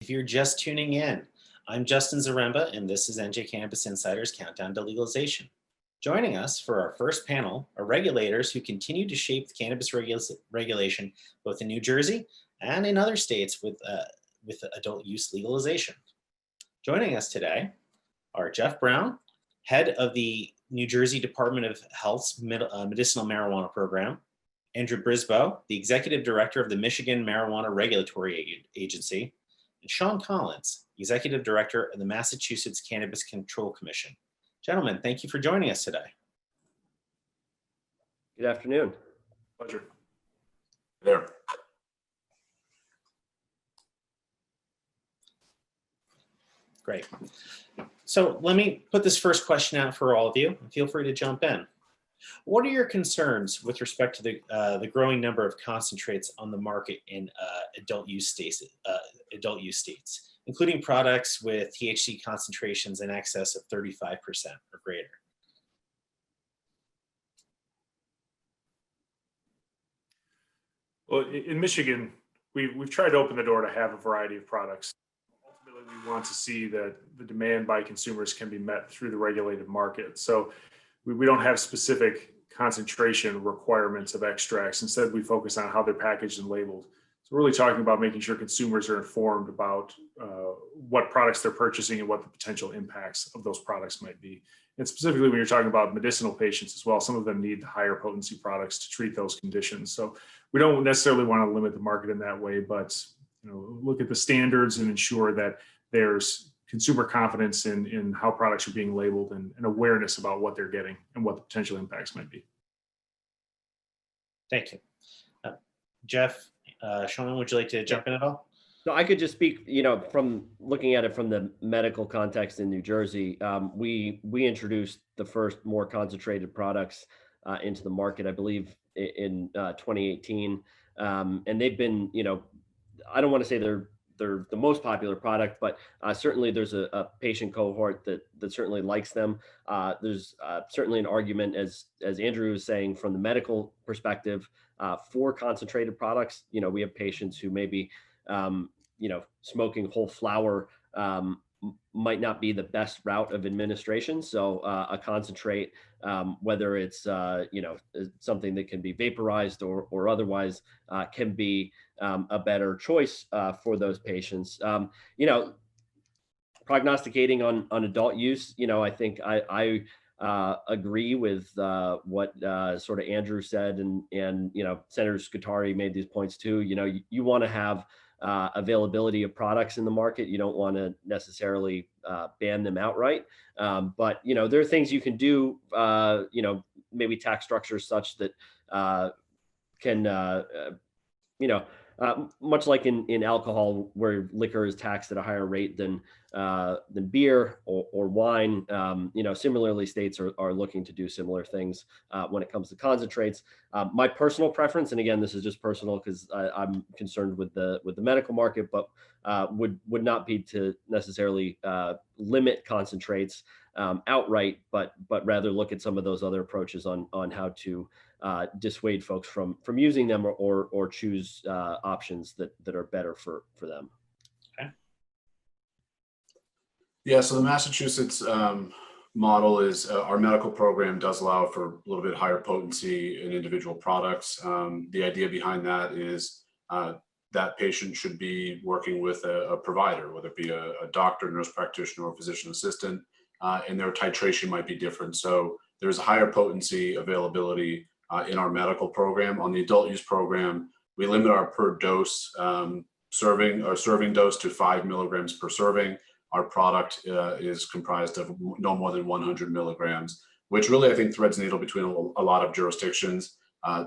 If you're just tuning in, I'm Justin Zaremba, and this is NJ Cannabis Insider's Countdown to Legalization. Joining us for our first panel are regulators who continue to shape the cannabis regulation both in New Jersey and in other states with adult use legalization. Joining us today are Jeff Brown, head of the New Jersey Department of Health's medicinal marijuana program, Andrew Brisboe, the executive director of the Michigan Marijuana Regulatory Agency, and Sean Collins, executive director of the Massachusetts Cannabis Control Commission. Gentlemen, thank you for joining us today. Good afternoon. Pleasure. There. Great. So let me put this first question out for all of you. Feel free to jump in. What are your concerns with respect to the growing number of concentrates on the market in adult use states, including products with THC concentrations in excess of 35% or greater? Well, in Michigan, we've tried to open the door to have a variety of products. Ultimately, we want to see that the demand by consumers can be met through the regulated market. So we don't have specific concentration requirements of extracts. Instead, we focus on how they're packaged and labeled. So we're really talking about making sure consumers are informed about what products they're purchasing and what the potential impacts of those products might be. And specifically, when you're talking about medicinal patients as well, some of them need higher potency products to treat those conditions. So we don't necessarily want to limit the market in that way, but look at the standards and ensure that there's consumer confidence in how products are being labeled and awareness about what they're getting and what the potential impacts might be. Thank you. Jeff, Sean, would you like to jump in at all? So I could just speak, from looking at it from the medical context in New Jersey, we introduced the first more concentrated products into the market, I believe, in 2018. And they've been, I don't want to say they're the most popular product, but certainly there's a patient cohort that certainly likes them. There's certainly an argument, as Andrew was saying, from the medical perspective, for concentrated products. We have patients who maybe, smoking whole flower might not be the best route of administration. So a concentrate, whether it's something that can be vaporized or otherwise, can be a better choice for those patients. Prognosticating on adult use, I think I agree with what sort of Andrew said, and Senator Scutari made these points too. You want to have availability of products in the market. You don't want to necessarily ban them outright. But, there are things you can do, maybe tax structures such that can, much like in alcohol, where liquor is taxed at a higher rate than beer or wine. Similarly, states are looking to do similar things when it comes to concentrates. My personal preference, and again, this is just personal because I'm concerned with the medical market, but would not be to necessarily limit concentrates outright, but rather look at some of those other approaches on how to dissuade folks from using them or choose options that are better for them. Okay. Yeah, so the Massachusetts model is our medical program does allow for a little bit higher potency in individual products. The idea behind that is that patient should be working with a provider, whether it be a doctor, nurse practitioner, or physician assistant, and their titration might be different. So there's a higher potency availability in our medical program. On the adult use program, we limit our per dose serving dose to 5 milligrams per serving. Our product is comprised of no more than 100 milligrams, which really I think threads the needle between a lot of jurisdictions.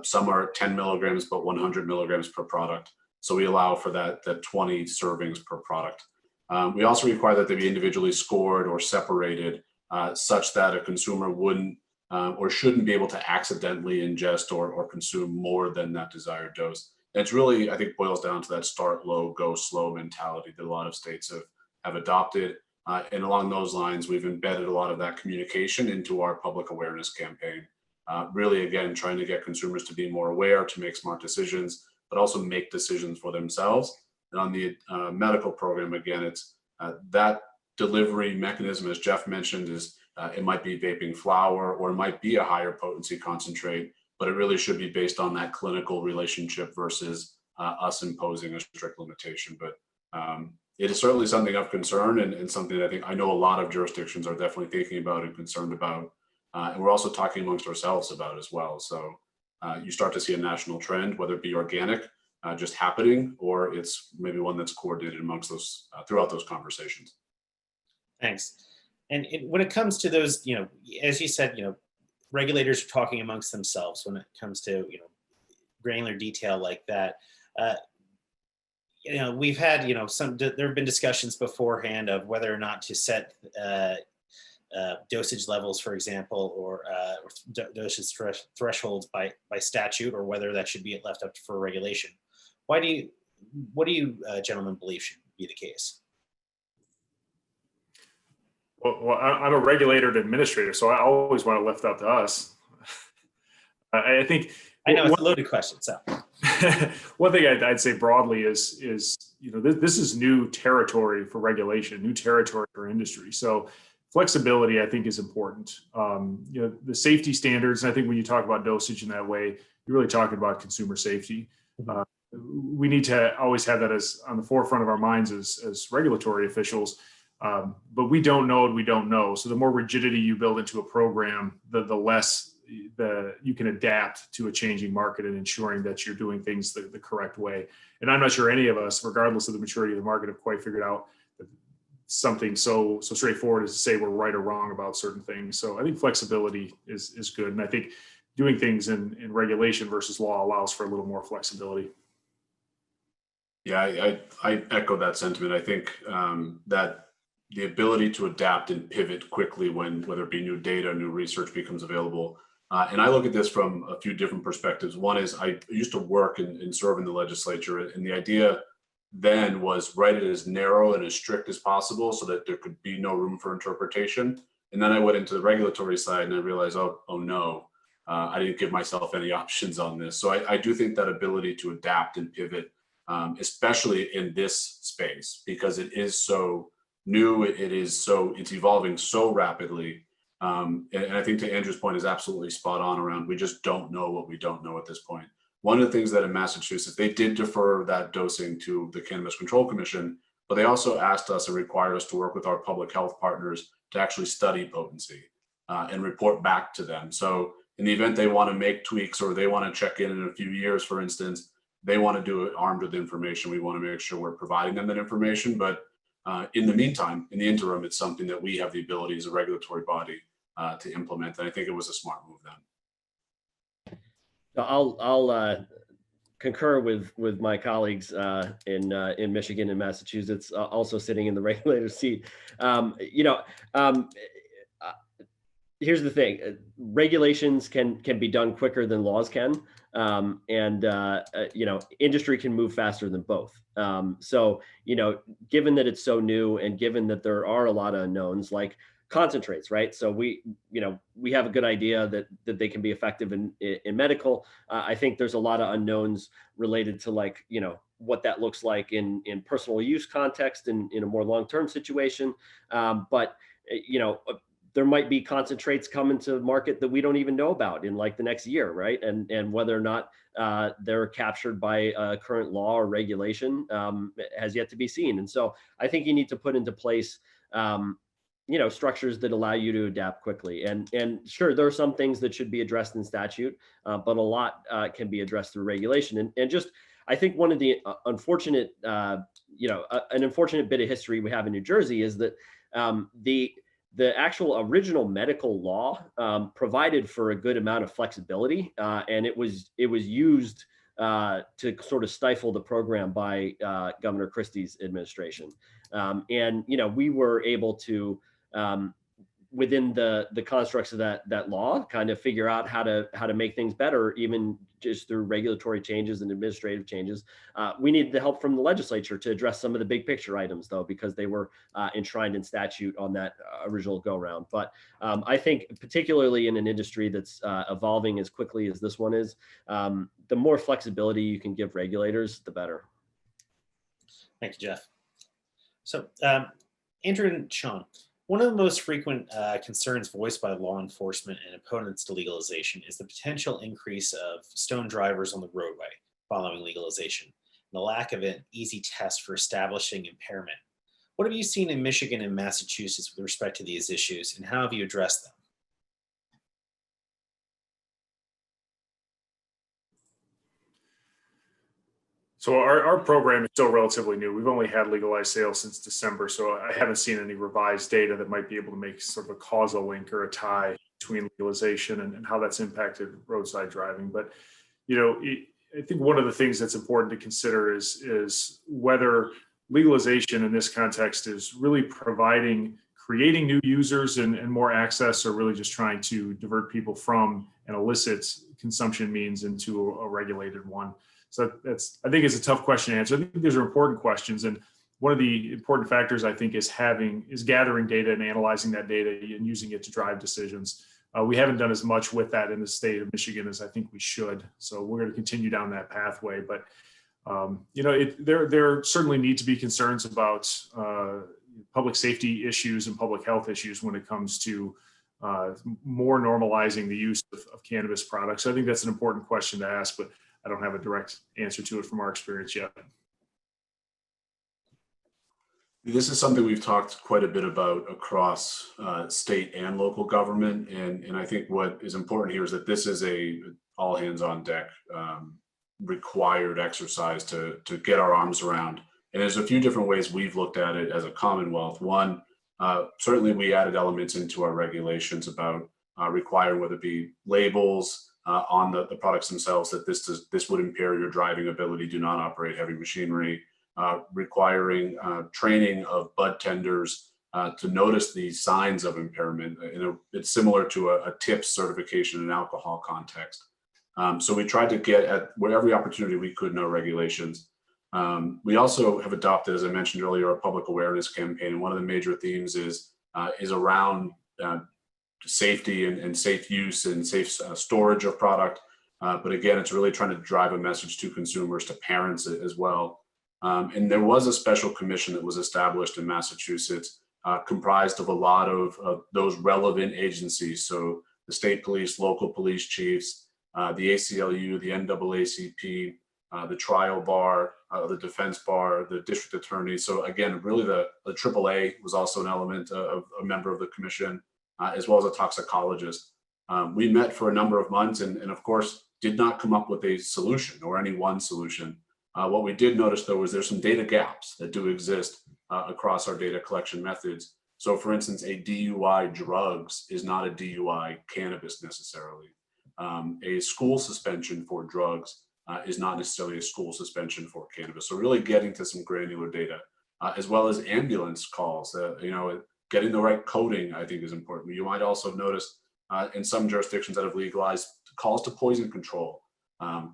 Some are 10 milligrams, but 100 milligrams per product. So we allow for that 20 servings per product. We also require that they be individually scored or separated such that a consumer wouldn't or shouldn't be able to accidentally ingest or consume more than that desired dose. And it's really, I think, boils down to that start low, go slow mentality that a lot of states have adopted. And along those lines, we've embedded a lot of that communication into our public awareness campaign. Really, again, trying to get consumers to be more aware, to make smart decisions, but also make decisions for themselves And on the medical program, again, it's that delivery mechanism, as Jeff mentioned, is it might be vaping flower or it might be a higher potency concentrate, but it really should be based on that clinical relationship versus us imposing a strict limitation. But it is certainly something of concern and something that I know a lot of jurisdictions are definitely thinking about and concerned about. And we're also talking amongst ourselves about as well. So you start to see a national trend, whether it be organic, just happening, or it's maybe one that's coordinated amongst those throughout those conversations. Thanks. And when it comes to those, as you said, regulators are talking amongst themselves when it comes to, granular detail like that. We've had, there have been discussions beforehand of whether or not to set dosage levels, for example, or dosage thresholds by statute, or whether that should be left up for regulation. What do you gentlemen believe should be the case? Well, I'm a regulator and administrator, so I always want to lift up to us. I think I know it's a loaded question. So one thing I'd say broadly is this is new territory for regulation, new territory for industry. So flexibility, I think, is important. The safety standards, and I think when you talk about dosage in that way, you're really talking about consumer safety. We need to always have that as on the forefront of our minds as regulatory officials. But we don't know what we don't know. So the more rigidity you build into a program, the less you can adapt to a changing market and ensuring that you're doing things the correct way. And I'm not sure any of us, regardless of the maturity of the market, have quite figured out something so straightforward as to say we're right or wrong about certain things. So I think flexibility is good. And I think doing things in regulation versus law allows for a little more flexibility. Yeah, I echo that sentiment. I think that the ability to adapt and pivot quickly whether it be new data, new research becomes available. And I look at this from a few different perspectives. One is I used to work and serve in the legislature, and the idea then was write it as narrow and as strict as possible so that there could be no room for interpretation. And then I went into the regulatory side and I realized, oh no, I didn't give myself any options on this. So I do think that ability to adapt and pivot, especially in this space, because it is so new, it's evolving so rapidly. And I think to Andrew's point is absolutely spot on around, we just don't know what we don't know at this point. One of the things that in Massachusetts, they did defer that dosing to the Cannabis Control Commission, but they also asked us and required us to work with our public health partners to actually study potency and report back to them. So in the event they want to make tweaks or they want to check in a few years, for instance, they want to do it armed with information. We want to make sure we're providing them that information. But in the meantime, in the interim, it's something that we have the ability as a regulatory body to implement. And I think it was a smart move then. I'll concur with my colleagues in Michigan and Massachusetts, also sitting in the regulator seat. Here's the thing: regulations can be done quicker than laws can, and industry can move faster than both. So given that it's so new, and given that there are a lot of unknowns, like concentrates, right? So we have a good idea that they can be effective in medical. I think there's a lot of unknowns related to what that looks like in personal use context and in a more long-term situation. But there might be concentrates coming to market that we don't even know about in the next year, right? And whether or not they're captured by current law or regulation has yet to be seen. And so I think you need to put into place structures that allow you to adapt quickly. And sure, there are some things that should be addressed in statute, but a lot can be addressed through regulation. And just, I think one of the unfortunate, an unfortunate bit of history we have in New Jersey is that the actual original medical law provided for a good amount of flexibility, and it was used to sort of stifle the program by Governor Christie's administration. And we were able to, within the constructs of that law, kind of figure out how to make things better, even just through regulatory changes and administrative changes. We needed the help from the legislature to address some of the big picture items, though, because they were enshrined in statute on that original go round. But I think particularly in an industry that's evolving as quickly as this one is, the more flexibility you can give regulators, the better. Thank you, Jeff. So, Andrew and Sean, one of the most frequent concerns voiced by law enforcement and opponents to legalization is the potential increase of stone drivers on the roadway following legalization, and the lack of an easy test for establishing impairment. What have you seen in Michigan and Massachusetts with respect to these issues, and how have you addressed them? So our program is still relatively new. We've only had legalized sales since December, so I haven't seen any revised data that might be able to make sort of a causal link or a tie between legalization and how that's impacted roadside driving. But, I think one of the things that's important to consider is whether legalization in this context is really creating new users and more access, or really just trying to divert people from an illicit consumption means into a regulated one. So I think it's a tough question to answer. I think these are important questions. And one of the important factors, I think, is gathering data and analyzing that data and using it to drive decisions. We haven't done as much with that in the state of Michigan as I think we should. So we're going to continue down that pathway. But, there certainly need to be concerns about public safety issues and public health issues when it comes to more normalizing the use of cannabis products. So I think that's an important question to ask, but I don't have a direct answer to it from our experience yet. This is something we've talked quite a bit about across state and local government. And I think what is important here is that this is a all hands on deck required exercise to get our arms around. And there's a few different ways we've looked at it as a Commonwealth. One, certainly we added elements into our regulations about requiring whether it be labels, on the products themselves, that this would impair your driving ability, do not operate heavy machinery, requiring training of bud tenders to notice the signs of impairment. It's similar to a TIPS certification in alcohol context. So we tried to get at every opportunity we could in our regulations. We also have adopted, as I mentioned earlier, a public awareness campaign. And one of the major themes is around safety and safe use and safe storage of product. But again, it's really trying to drive a message to consumers, to parents as well. And there was a special commission that was established in Massachusetts, comprised of a lot of those relevant agencies. So the state police, local police chiefs, the ACLU, the NAACP, the trial bar, the defense bar, the district attorney. So again, really the AAA was also an element of a member of the commission, as well as a toxicologist. We met for a number of months and of course, did not come up with a solution or any one solution. What we did notice though, was there's some data gaps that do exist across our data collection methods. So for instance, a DUI drugs is not a DUI cannabis necessarily. A school suspension for drugs is not necessarily a school suspension for cannabis. So really getting to some granular data, as well as ambulance calls, getting the right coding, I think, is important. You might also have noticed in some jurisdictions that have legalized, calls to poison control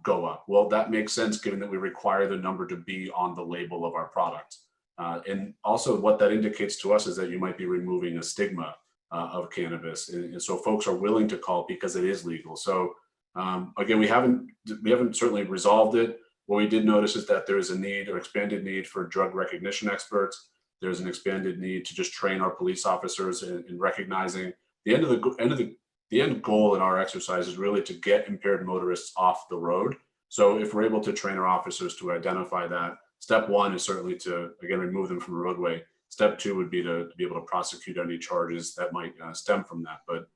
go up. Well, that makes sense given that we require the number to be on the label of our product. And also what that indicates to us is that you might be removing a stigma of cannabis. And so folks are willing to call because it is legal. So again, we haven't certainly resolved it. What we did notice is that there is a need or expanded need for drug recognition experts. There's an expanded need to just train our police officers in recognizing the end goal in our exercise is really to get impaired motorists off the road. So if we're able to train our officers to identify that, step one is certainly to, again, remove them from the roadway. Step two would be to be able to prosecute any charges that might stem from that. But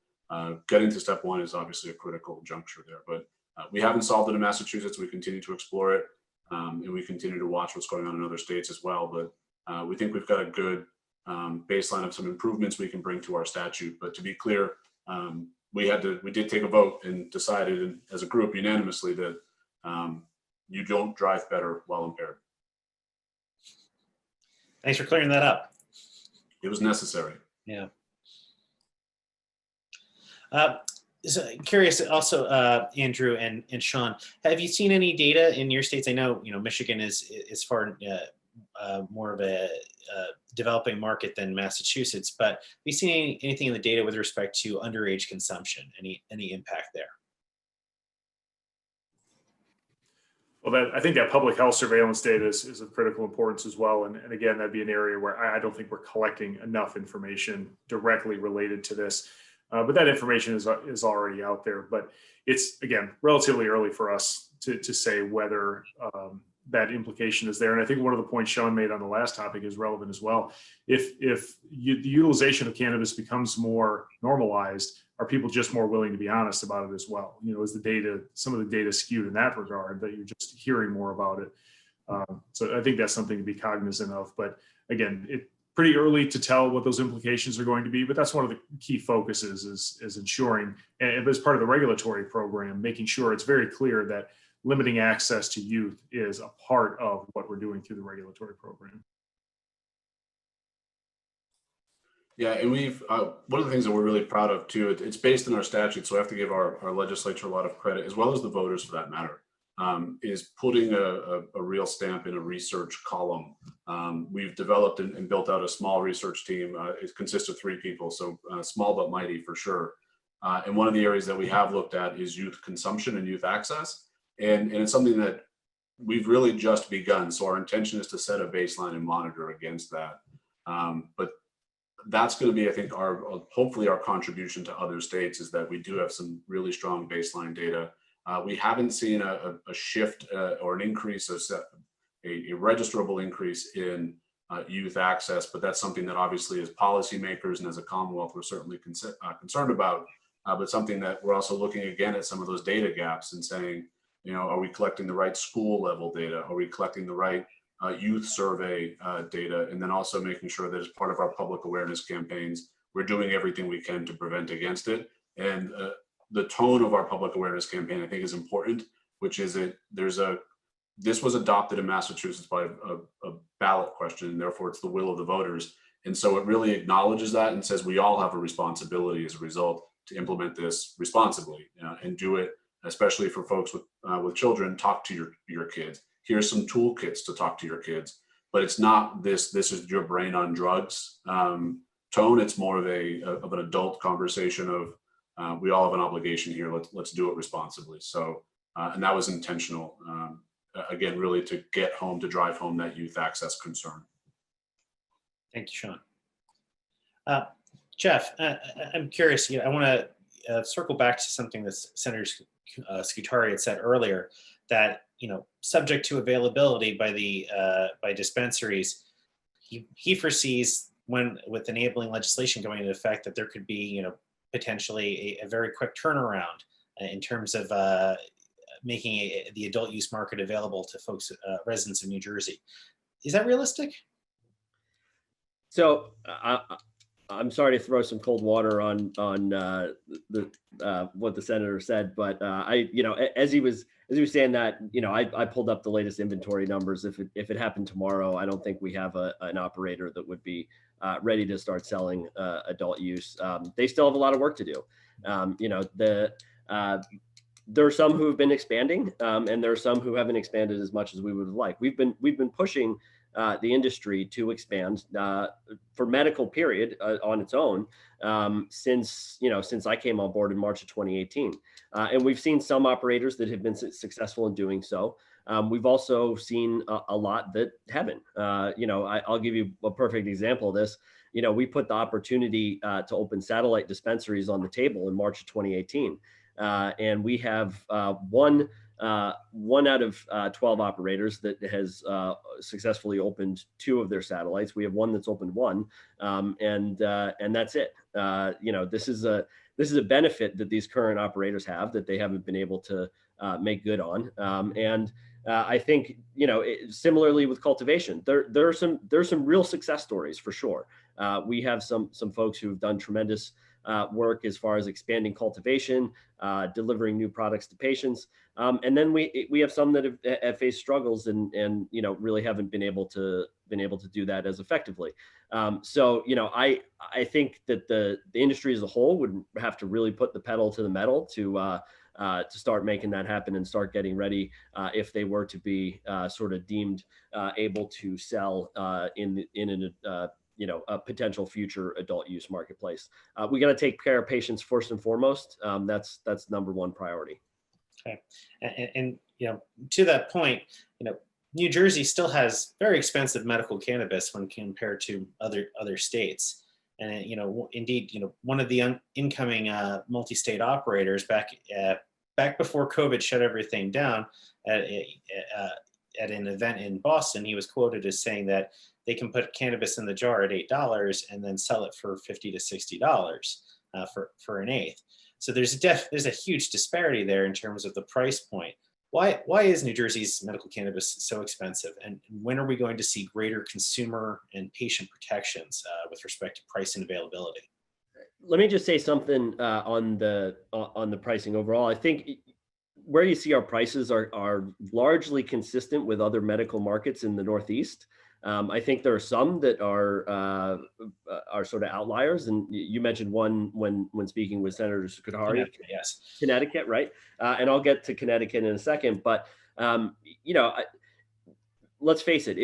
getting to step one is obviously a critical juncture there. But we haven't solved it in Massachusetts. We continue to explore it, and we continue to watch what's going on in other states as well. But we think we've got a good baseline of some improvements we can bring to our statute. But to be clear, we did take a vote and decided as a group unanimously that you don't drive better while impaired. Thanks for clearing that up. It was necessary. Yeah. So curious also, Andrew and Sean, have you seen any data in your states? I know, Michigan is far more of a developing market than Massachusetts, but have you seen anything in the data with respect to underage consumption? Any impact there? Well, I think that public health surveillance data is of critical importance as well. And again, that'd be an area where I don't think we're collecting enough information directly related to this. But that information is already out there. But it's, again, relatively early for us to say whether that implication is there. And I think one of the points Sean made on the last topic is relevant as well. If the utilization of cannabis becomes more normalized, are people just more willing to be honest about it as well? Is the data, some of the data skewed in that regard, that you're just hearing more about it? So I think that's something to be cognizant of. But again, it's pretty early to tell what those implications are going to be. But that's one of the key focuses is ensuring, and as part of the regulatory program, making sure it's very clear that limiting access to youth is a part of what we're doing through the regulatory program. Yeah, and we've one of the things that we're really proud of too. It's based in our statute, so I have to give our legislature a lot of credit, as well as the voters for that matter. Is putting a real stamp in a research column. We've developed and built out a small research team. It consists of 3 people, so small but mighty for sure. And one of the areas that we have looked at is youth consumption and youth access, and it's something that we've really just begun. So our intention is to set a baseline and monitor against that. But that's going to be, I think, hopefully our contribution to other states is that we do have some really strong baseline data. We haven't seen a shift or an increase, a registrable increase in youth access, but that's something that obviously as policymakers and as a Commonwealth, we're certainly concerned about, but something that we're also looking again at some of those data gaps and saying, are we collecting the right school level data? Are we collecting the right youth survey data? And then also making sure that as part of our public awareness campaigns, we're doing everything we can to prevent against it. And the tone of our public awareness campaign, I think, is important, which is this was adopted in Massachusetts by a ballot question, and therefore it's the will of the voters. And so it really acknowledges that and says we all have a responsibility as a result to implement this responsibly and do it, especially for folks with children. Talk to your kids. Here's some toolkits to talk to your kids, but it's not this is your brain on drugs tone. It's more of an adult conversation of we all have an obligation here. Let's do it responsibly. So, and that was intentional. Again, really to drive home that youth access concern. Thank you, Sean. Jeff, I'm curious. I want to circle back to something that Senator Scutari had said earlier, that subject to availability by dispensaries, he foresees with enabling legislation going into effect that there could be potentially a very quick turnaround in terms of making the adult use market available to folks, residents of New Jersey. Is that realistic? So I'm sorry to throw some cold water on what the senator said, but as he was saying that, I pulled up the latest inventory numbers. If it happened tomorrow, I don't think we have an operator that would be ready to start selling adult use. They still have a lot of work to do. There are some who have been expanding, and there are some who haven't expanded as much as we would have liked. We've been pushing the industry to expand for medical period on its own since I came on board in March of 2018, and we've seen some operators that have been successful in doing so. We've also seen a lot that haven't. I'll give you a perfect example of this. We put the opportunity to open satellite dispensaries on the table in March of 2018. And we have one out of 12 operators that has successfully opened 2 of their satellites. We have one that's opened 1, and that's it. This is a benefit that these current operators have that they haven't been able to make good on. I think similarly with cultivation, there are some real success stories for sure. We have some folks who have done tremendous work as far as expanding cultivation, delivering new products to patients, and then we have some that have faced struggles and really haven't been able to do that as effectively. So I think that the industry as a whole would have to really put the pedal to the metal to start making that happen and start getting ready if they were to be sort of deemed able to sell in a potential future adult use marketplace. We got to take care of patients first and foremost. That's number one priority. Okay. To that point, New Jersey still has very expensive medical cannabis when compared to other states. And indeed, one of the incoming multi-state operators back before COVID shut everything down at an event in Boston, he was quoted as saying that they can put cannabis in the jar at $8 and then sell it for $50 to $60 for an eighth. So there's a huge disparity there in terms of the price point. Why is New Jersey's medical cannabis so expensive? And when are we going to see greater consumer and patient protections with respect to price and availability? Let me just say something on the pricing overall. I think where you see our prices are largely consistent with other medical markets in the Northeast. I think there are some that are sort of outliers, and you mentioned one when speaking with Senator Scutari. Connecticut, yes. Connecticut, right? And I'll get to Connecticut in a second, but let's face it,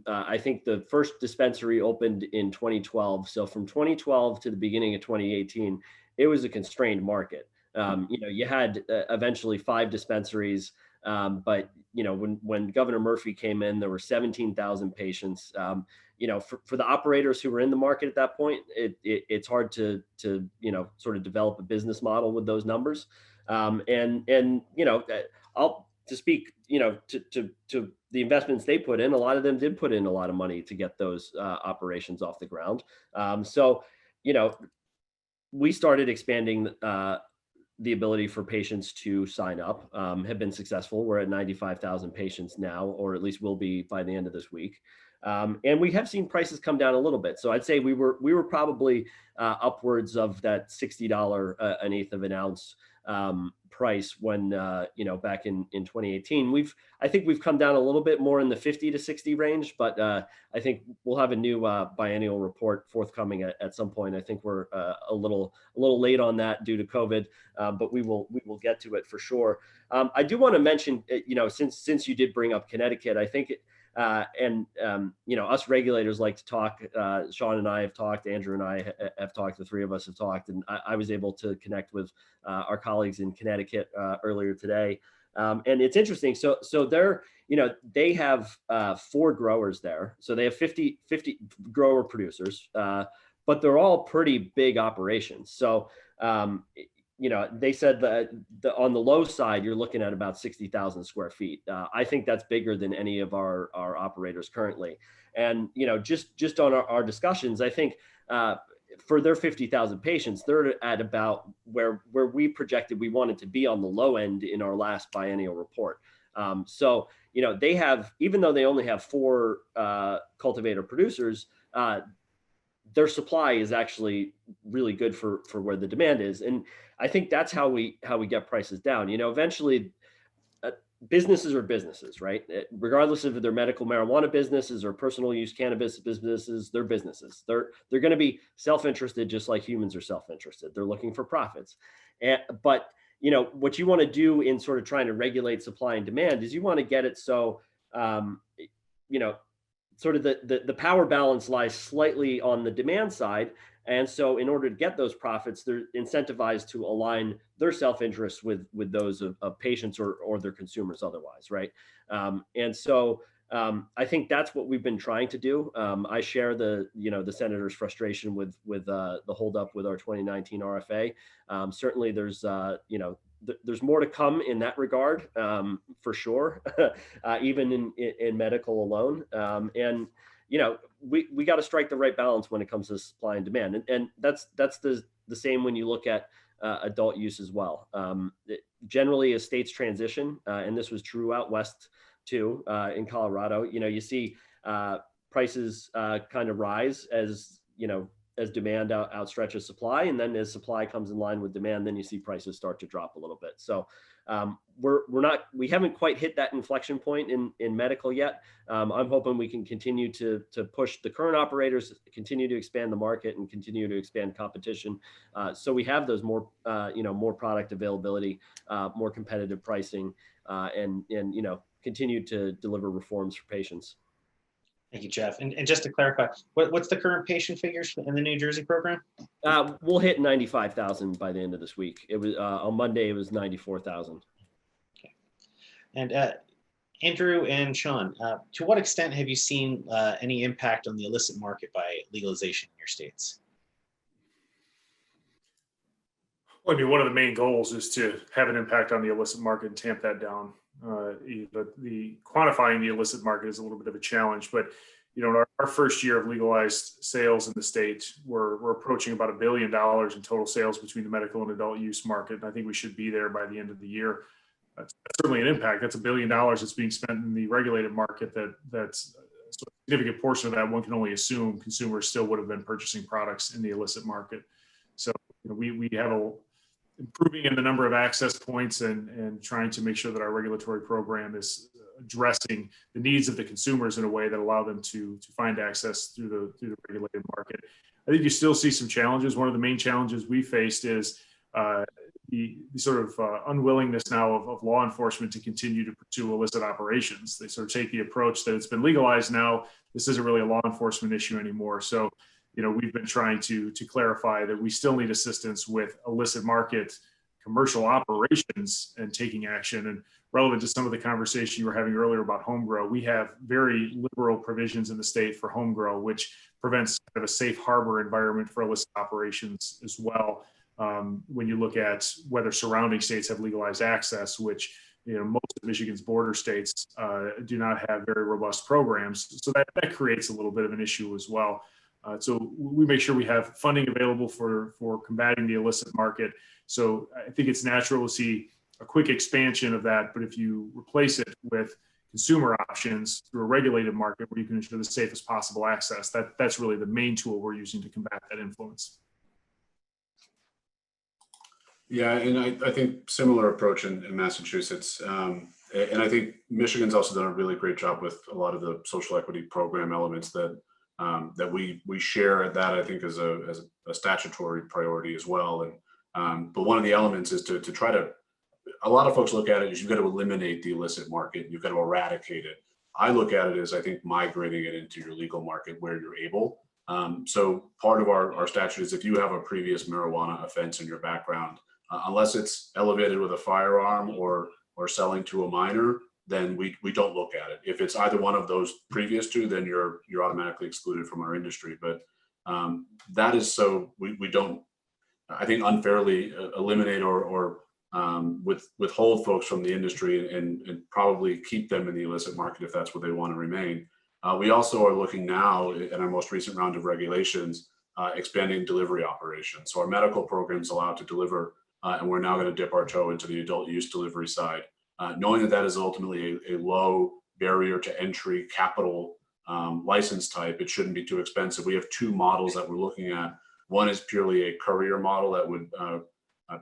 I think the first dispensary opened in 2012. So from 2012 to the beginning of 2018, it was a constrained market. You had eventually 5 dispensaries. But when Governor Murphy came in, there were 17,000 patients. For the operators who were in the market at that point, it's hard to sort of develop a business model with those numbers. I'll to speak to the investments they put in. A lot of them did put in a lot of money to get those operations off the ground. We started expanding the ability for patients to sign up, have been successful. We're at 95,000 patients now, or at least will be by the end of this week. And we have seen prices come down a little bit. So I'd say we were probably upwards of that $60 an eighth of an ounce price when back in 2018. I think we've come down a little bit more in the 50 to 60 range, but I think we'll have a new biennial report forthcoming at some point. I think we're a little late on that due to COVID, but we will get to it for sure. I do want to mention, since you did bring up Connecticut, I think us regulators like to talk. Sean and I have talked, Andrew and I have talked, the three of us have talked, and I was able to connect with our colleagues in Connecticut earlier today. And it's interesting. So they're, they have 4 growers there. So they have 50 grower producers, but they're all pretty big operations. So, they said that on the low side, you're looking at about 60,000 square feet. I think that's bigger than any of our operators currently. And, just on our discussions, I think for their 50,000 patients, they're at about where we projected we wanted to be on the low end in our last biennial report. So, they have, even though they only have 4 cultivator producers, their supply is actually really good for where the demand is. And I think that's how we get prices down. Eventually businesses are businesses, right? Regardless if they're medical marijuana businesses or personal use cannabis businesses, they're businesses. They're going to be self-interested, just like humans are self-interested. They're looking for profits. But what you want to do in sort of trying to regulate supply and demand is you want to get it so, sort of the power balance lies slightly on the demand side. And so in order to get those profits, they're incentivized to align their self-interest with those of patients or their consumers otherwise, right? And so I think that's what we've been trying to do. I share the senator's frustration with the holdup with our 2019 RFA. Certainly there's there's more to come in that regard, for sure, even in medical alone. And we got to strike the right balance when it comes to supply and demand, and that's the same when you look at adult use as well. Generally, as states transition, and this was true out west too, in Colorado, you see prices kind of rise as demand outstretches supply, and then as supply comes in line with demand, then you see prices start to drop a little bit. So we haven't quite hit that inflection point in medical yet. I'm hoping we can continue to push the current operators, continue to expand the market, and continue to expand competition. So we have those more product availability, more competitive pricing, and continue to deliver reforms for patients. Thank you, Jeff. And just to clarify, what's the current patient figures in the New Jersey program? We'll hit 95,000 by the end of this week. It was on Monday. It was 94,000. Okay. And Andrew and Sean, to what extent have you seen any impact on the illicit market by legalization in your states? Well, I mean, one of the main goals is to have an impact on the illicit market and tamp that down. The quantifying the illicit market is a little bit of a challenge, but in our first year of legalized sales in the state, we're approaching about $1 billion in total sales between the medical and adult use market. And I think we should be there by the end of the year. That's certainly an impact. That's $1 billion that's being spent in the regulated market. That's a significant portion of that. One can only assume consumers still would have been purchasing products in the illicit market. So we have improving in the number of access points and trying to make sure that our regulatory program is addressing the needs of the consumers in a way that allow them to find access through the regulated market. I think you still see some challenges. One of the main challenges we faced is the sort of unwillingness now of law enforcement to continue to pursue illicit operations. They sort of take the approach that it's been legalized now. This isn't really a law enforcement issue anymore. So we've been trying to clarify that we still need assistance with illicit market commercial operations and taking action. And relevant to some of the conversation you were having earlier about home grow, we have very liberal provisions in the state for home grow, which prevents kind of a safe harbor environment for illicit operations as well. When you look at whether surrounding states have legalized access, which most of Michigan's border states do not have very robust programs. So that creates a little bit of an issue as well. So we make sure we have funding available for combating the illicit market. So I think it's natural to see a quick expansion of that. But if you replace it with consumer options through a regulated market where you can ensure the safest possible access, that's really the main tool we're using to combat that influence. Yeah, and I think similar approach in Massachusetts. And I think Michigan's also done a really great job with a lot of the social equity program elements that we share. That I think is a statutory priority as well. And but one of the elements is to try to. A lot of folks look at it as you've got to eliminate the illicit market. You've got to eradicate it. I look at it as I think migrating it into your legal market where you're able. So part of our statute is if you have a previous marijuana offense in your background, unless it's elevated with a firearm or selling to a minor, then we don't look at it. If it's either one of those previous two, then you're automatically excluded from our industry. But that is so we don't, I think, unfairly eliminate or withhold folks from the industry and probably keep them in the illicit market if that's where they want to remain. We also are looking now in our most recent round of regulations, expanding delivery operations. So our medical programs allow to deliver, and we're now going to dip our toe into the adult use delivery side. Knowing that is ultimately a low barrier to entry capital license type, it shouldn't be too expensive. We have two models that we're looking at. One is purely a courier model that would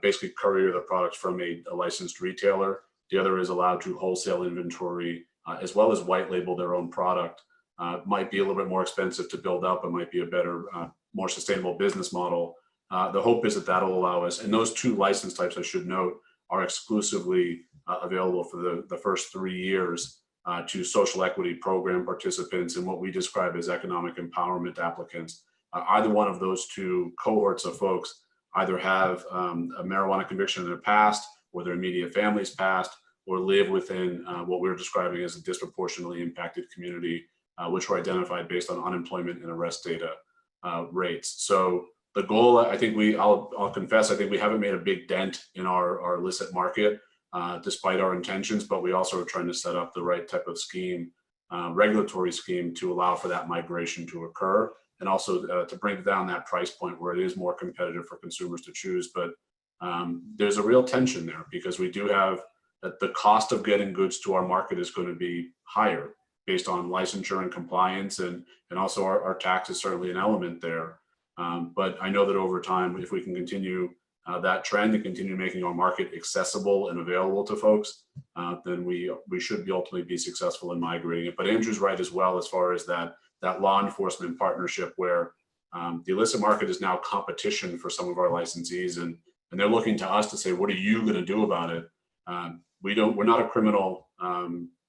basically courier the products from a licensed retailer. The other is allowed to wholesale inventory as well as white label their own product. Might be a little bit more expensive to build up. It might be a better, more sustainable business model. The hope is that that'll allow us, and those two license types, I should note, are exclusively available for the first 3 years to social equity program participants and what we describe as economic empowerment applicants. Either one of those two cohorts of folks either have a marijuana conviction in their past or their immediate family's past, or live within what we're describing as a disproportionately impacted community, which were identified based on unemployment and arrest data rates. So the goal, I think I'll confess, I think we haven't made a big dent in our illicit market, despite our intentions, but we also are trying to set up the right type of scheme, regulatory scheme to allow for that migration to occur, and also to bring down that price point where it is more competitive for consumers to choose. But there's a real tension there because we do have that the cost of getting goods to our market is going to be higher based on licensure and compliance, and also our tax is certainly an element there. But I know that over time, if we can continue that trend and continue making our market accessible and available to folks, then we should ultimately be successful in migrating it. But Andrew's right as well as far as that law enforcement partnership where the illicit market is now competition for some of our licensees, and they're looking to us to say, what are you going to do about it? We're not a criminal,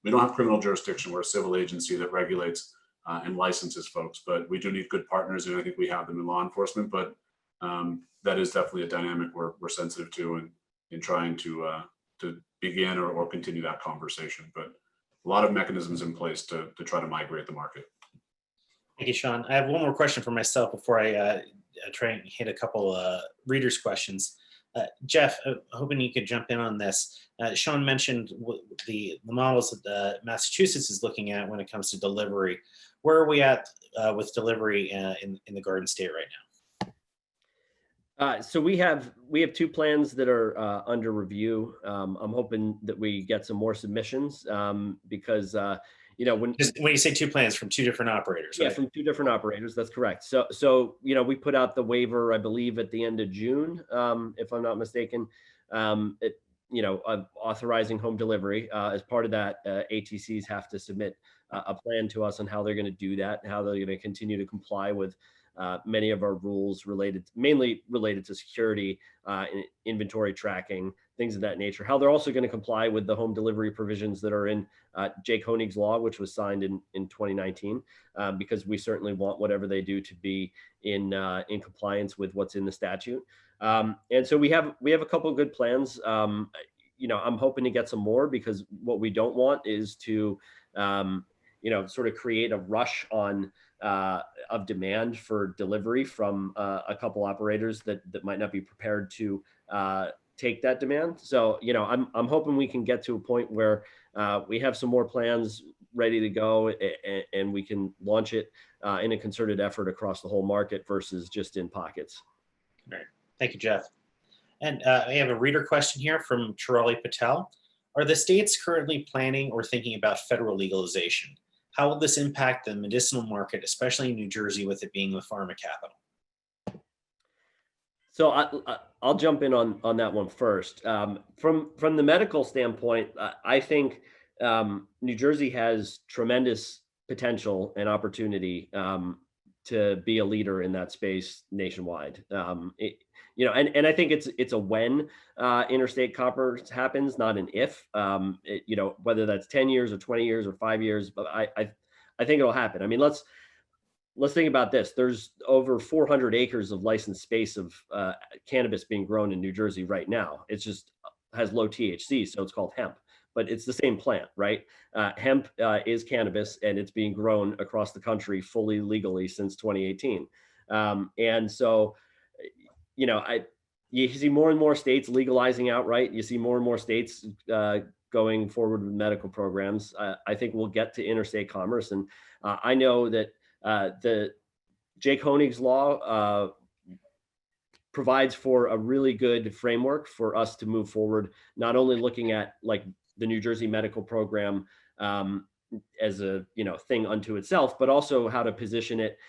we don't have criminal jurisdiction. We're a civil agency that regulates and licenses folks. But we do need good partners, and I think we have them in law enforcement. But that is definitely a dynamic we're sensitive to, and in trying to begin or continue that conversation. But a lot of mechanisms in place to try to migrate the market. Thank you, Sean. I have one more question for myself before I try and hit a couple readers' questions. Jeff, hoping you could jump in on this. Sean mentioned the models that Massachusetts is looking at when it comes to delivery. Where are we at with delivery in the Garden State right now? So we have 2 plans that are under review. I'm hoping that we get some more submissions because when you say 2 plans from 2 different operators, yeah, right? from 2 different operators, that's correct. So we put out the waiver, I believe, at the end of June, if I'm not mistaken. Authorizing home delivery. As part of that, ATCs have to submit a plan to us on how they're going to do that, how they're going to continue to comply with many of our rules mainly related to security, inventory tracking, things of that nature. How they're also going to comply with the home delivery provisions that are in Jake Honig's law, which was signed in 2019, because we certainly want whatever they do to be in compliance with what's in the statute. And so we have a couple of good plans. I'm hoping to get some more, because what we don't want is to sort of create a rush of demand for delivery from a couple operators that might not be prepared to take that demand. So I'm hoping we can get to a point where we have some more plans ready to go, and we can launch it in a concerted effort across the whole market versus just in pockets. All right. Thank you, Jeff. And I have a reader question here from Chirali Patel. Are the states currently planning or thinking about federal legalization? How will this impact the medicinal market, especially in New Jersey, with it being the pharma capital? So I'll jump in on that one first. From the medical standpoint, I think New Jersey has tremendous potential and opportunity to be a leader in that space nationwide. And I think it's a when interstate commerce happens, not an if. Whether that's 10 years or 20 years or 5 years, but I think it'll happen. I mean, let's think about this. There's over 400 acres of licensed space of cannabis being grown in New Jersey right now. It's just has low THC, so it's called hemp, but it's the same plant, right? Hemp is cannabis, and it's being grown across the country fully legally since 2018. And so, you see more and more states legalizing outright. You see more and more states going forward with medical programs. I think we'll get to interstate commerce, and I know that the Jake Honig's law provides for a really good framework for us to move forward, not only looking at like the New Jersey medical program as a thing unto itself, but also how to position it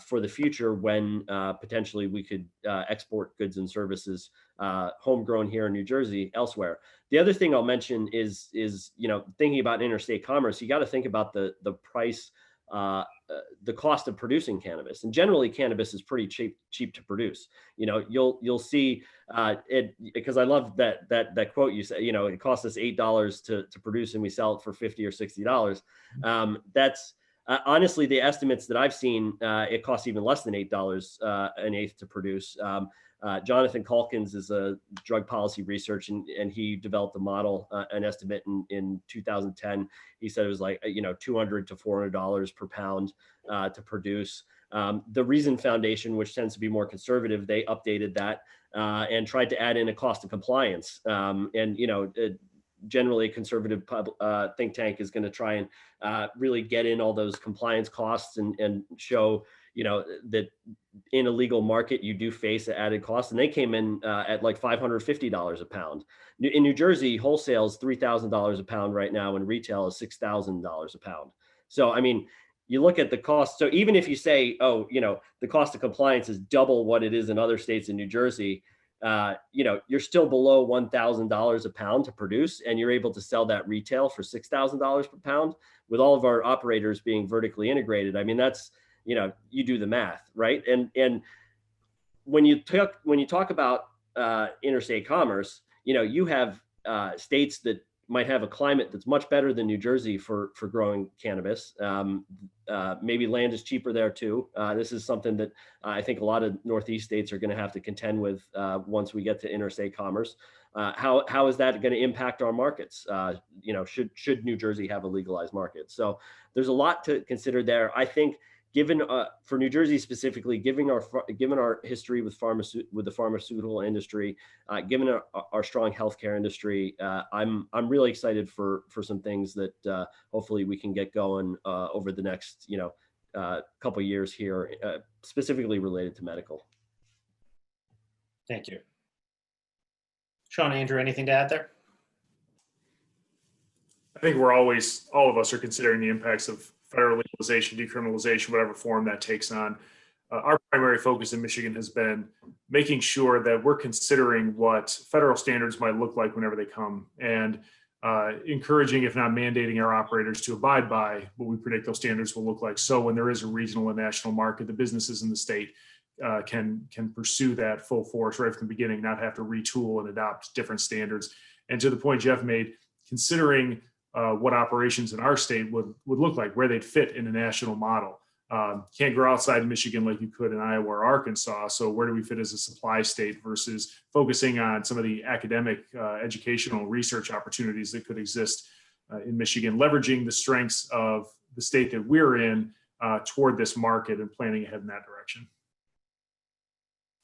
for the future when potentially we could export goods and services homegrown here in New Jersey elsewhere. The other thing I'll mention is thinking about interstate commerce, you got to think about the price, the cost of producing cannabis, and generally cannabis is pretty cheap to produce. You'll see it, because I love that quote you said. It costs us $8 to produce, and we sell it for $50 or $60. That's honestly the estimates that I've seen. It costs even less than $8 an eighth to produce. Jonathan Calkins is a drug policy research, and he developed a model, an estimate in 2010. He said it was like $200 to $400 per pound to produce. The Reason Foundation, which tends to be more conservative, they updated that and tried to add in a cost of compliance. Generally, a conservative think tank is going to try and really get in all those compliance costs and show that in a legal market you do face an added cost, and they came in at like $550 a pound. In New Jersey, wholesale is $3,000 a pound right now, and retail is $6,000 a pound. So I mean, you look at the cost. So even if you say, the cost of compliance is double what it is in other states in New Jersey, you're still below $1,000 a pound to produce, and you're able to sell that retail for $6,000 per pound. With all of our operators being vertically integrated, I mean, that's you do the math, right? And when you talk about interstate commerce, you have states that might have a climate that's much better than New Jersey for growing cannabis. Maybe land is cheaper there too. This is something that I think a lot of Northeast states are going to have to contend with once we get to interstate commerce. How is that going to impact our markets? Should New Jersey have a legalized market? So there's a lot to consider there. I think, given for New Jersey specifically, given our history with the pharmaceutical industry, given our strong healthcare industry, I'm really excited for some things that hopefully we can get going over the next couple of years here, specifically related to medical. Thank you. Sean, Andrew, anything to add there? I think all of us are considering the impacts of federal legalization, decriminalization, whatever form that takes on. Our primary focus in Michigan has been making sure that we're considering what federal standards might look like whenever they come, and encouraging, if not mandating, our operators to abide by what we predict those standards will look like. So when there is a regional and national market, the businesses in the state can pursue that full force right from the beginning, not have to retool and adopt different standards. And to the point Jeff made, considering what operations in our state would look like, where they'd fit in a national model. Can't grow outside Michigan like you could in Iowa or Arkansas. So where do we fit as a supply state versus focusing on some of the academic, educational research opportunities that could exist in Michigan, leveraging the strengths of the state that we're in toward this market and planning ahead in that direction.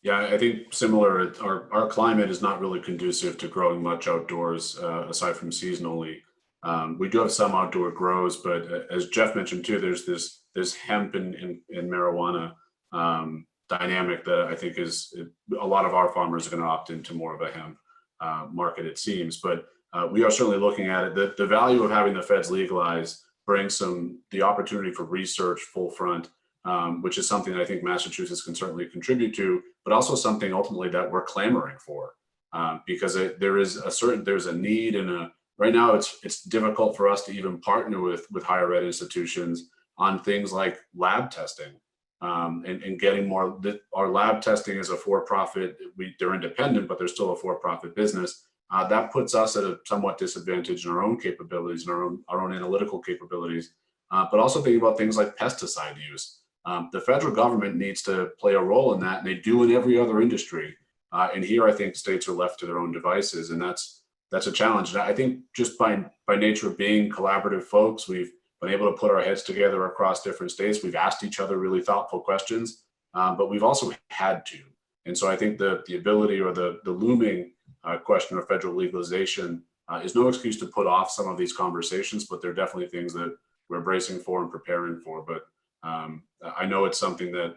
Yeah, I think similar, our climate is not really conducive to growing much outdoors aside from seasonally. We do have some outdoor grows, but as Jeff mentioned too, there's this hemp and marijuana dynamic that I think a lot of our farmers are going to opt into more of a hemp market, it seems. But we are certainly looking at it. The value of having the feds legalize brings the opportunity for research full front, which is something that I think Massachusetts can certainly contribute to, but also something ultimately that we're clamoring for, because there's a need and right now it's difficult for us to even partner with higher ed institutions on things like lab testing, and getting more. Our lab testing is a for-profit. They're independent, but they're still a for-profit business. That puts us at a somewhat disadvantage in our own capabilities and our own analytical capabilities, but also thinking about things like pesticide use. The federal government needs to play a role in that, and they do in every other industry. And here, I think states are left to their own devices, and that's a challenge. And I think just by nature of being collaborative folks, we've been able to put our heads together across different states. We've asked each other really thoughtful questions, but we've also had to. And so I think the ability or the looming question of federal legalization is no excuse to put off some of these conversations, but they're definitely things that we're bracing for and preparing for. But I know it's something that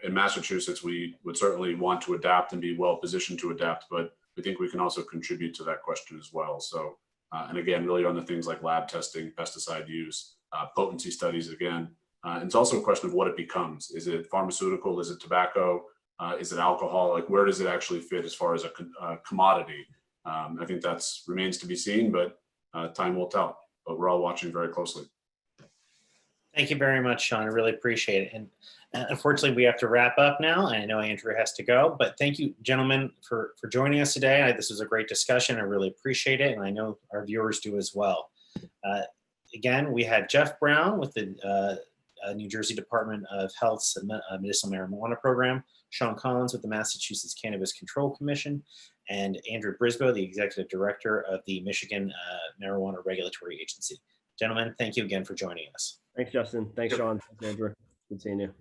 in Massachusetts, we would certainly want to adapt and be well positioned to adapt, but we think we can also contribute to that question as well. So, and again, really on the things like lab testing, pesticide use, potency studies again. It's also a question of what it becomes. Is it pharmaceutical? Is it tobacco? Is it alcohol? Like, where does it actually fit as far as a commodity? I think that's remains to be seen, but time will tell. But we're all watching very closely. Thank you very much, Sean. I really appreciate it. And unfortunately, we have to wrap up now. I know Andrew has to go, but thank you, gentlemen, for joining us today. This was a great discussion. I really appreciate it, and I know our viewers do as well. Again, we had Jeff Brown with the New Jersey Department of Health's medicinal marijuana program, Sean Collins with the Massachusetts Cannabis Control Commission, and Andrew Brisboe, the Executive Director of the Michigan Marijuana Regulatory Agency. Gentlemen, thank you again for joining us. Thanks, Justin. Thanks, Sean. Thanks, Andrew. Good seeing you.